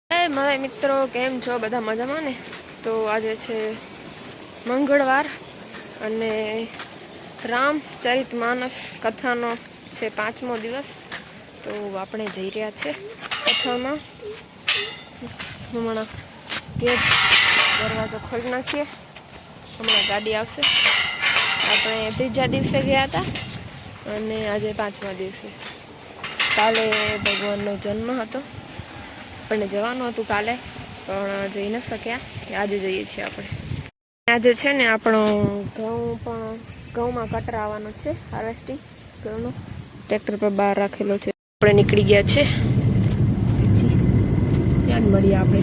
મારા મિત્રો કેમ છો? બધા મજામાં ને? તો આજે છે મંગળવાર અને રામચરિતમાનસ કથાનો છે 5મો દિવસ. તો આપણે જઈ રહ્યા છે કથામાં. હમણાં ગેટ દરવાજો ખોલી નાખીએ, હમણાં ગાડી આવશે. આપણે 3જા દિવસે ગયા હતા અને આજે 5મા દિવસે. કાલે ભગવાનનો જન્મ હતો, આપણને જવાનું હતું કાલે પણ જઈ ન શક્યા. આજે જઈએ છીએ આપણે. આજે છે ને આપણો ઘઉંમાં કટર આવવાનો છે, હાર્વેસ્ટિંગ ઘઉંનો ટ્રેક્ટર પર બહાર રાખેલો છે. આપણે નીકળી ગયા છે, ત્યાં જ મળીએ આપણે.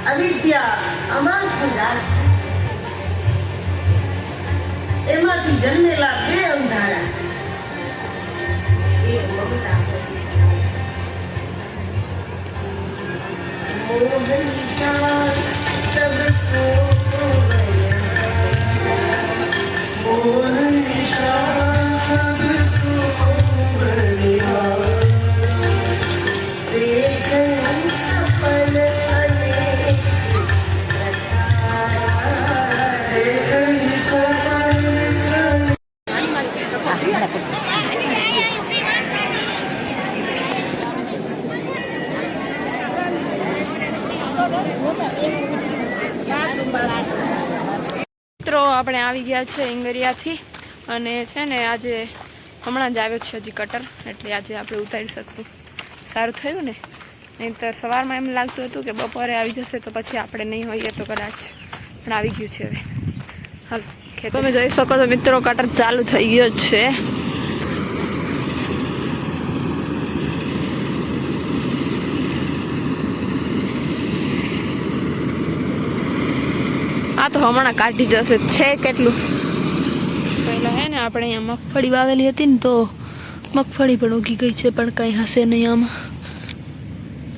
અવિદ્યા અમાસની રાત એમાંથી જન્મેલા બે અંધારા, એક મમતા મિત્રો આપણે આવી ગયા છે ઇંગરિયાથી અને છે ને આજે હમણાં જ આવ્યો છે હજી કટર, એટલે આજે આપણે ઉતારી શકશું. સારું થયું ને, નહીંતર સવારમાં એમ લાગતું હતું કે બપોરે આવી જશે તો પછી આપણે નહીં હોઈએ તો કદાચ, પણ આવી ગયું છે હવે. હાલ તમે જોઈ શકો છો મિત્રો, કટર ચાલુ થઈ ગયો છે. આ તો હમણાં કાઢી જશે. છે કેટલું પહેલા હે ને આપણે અહીંયા મગફળી વાવેલી હતી ને, તો મગફળી પણ ઉગી ગઈ છે, પણ કંઈ હશે નહીં આમાં,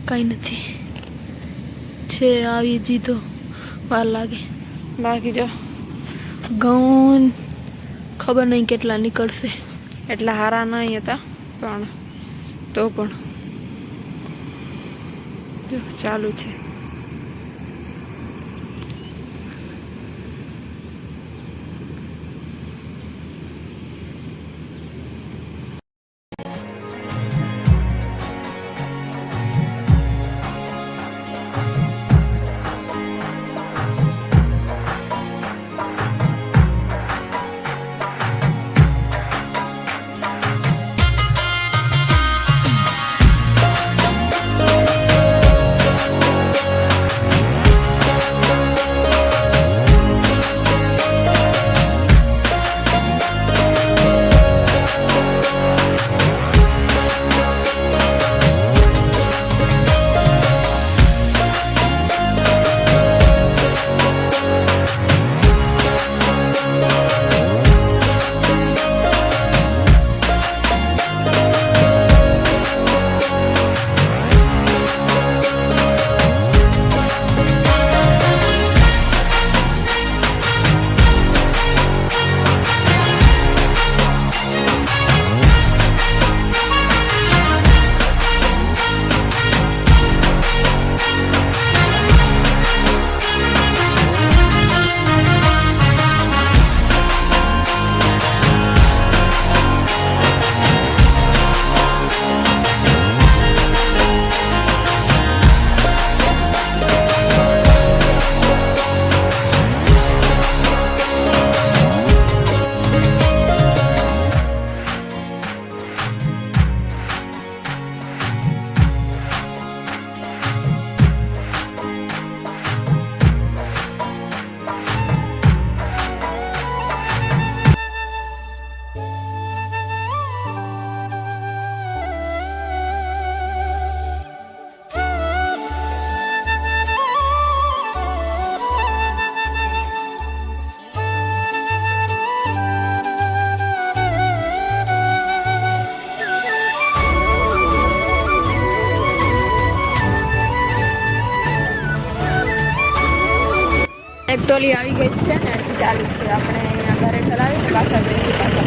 કંઈ નથી. છે આવી જી તો વાર લાગે. બાકી જો ઘઉં ખબર નહીં કેટલા નીકળશે, એટલા હારા નહીં હતા પણ તો પણ જો ચાલુ છે. ટ્રોલી આવી ગઈ છે ને ચાલુ છે. આપણે અહીંયા ઘરે ચલાવીને પાછા જઈએ પાછા.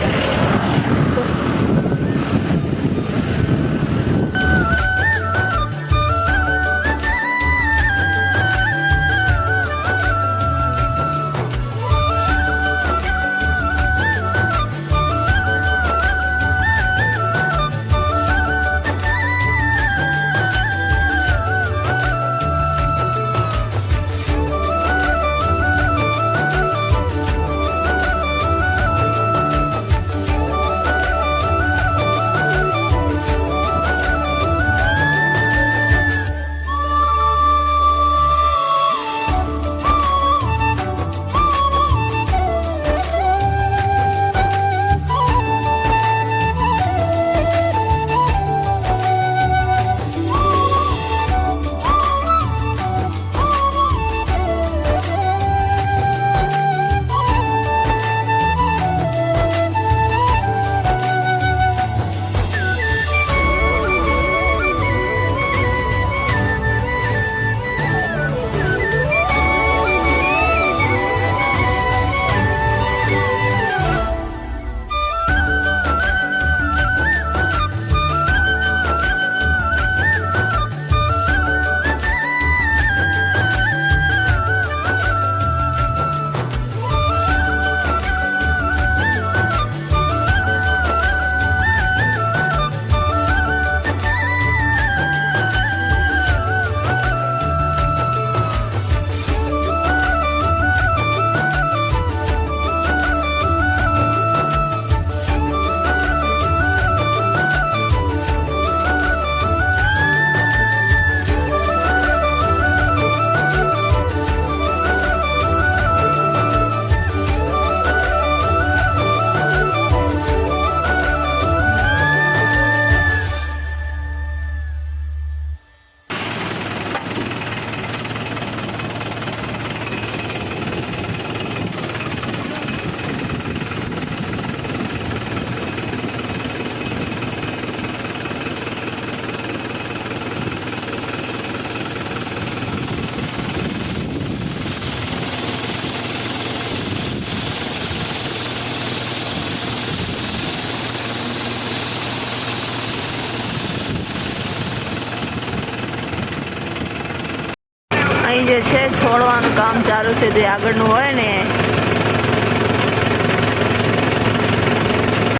અહીં જે છે છોડવાનું કામ ચાલુ છે, જે આગળનું હોય ને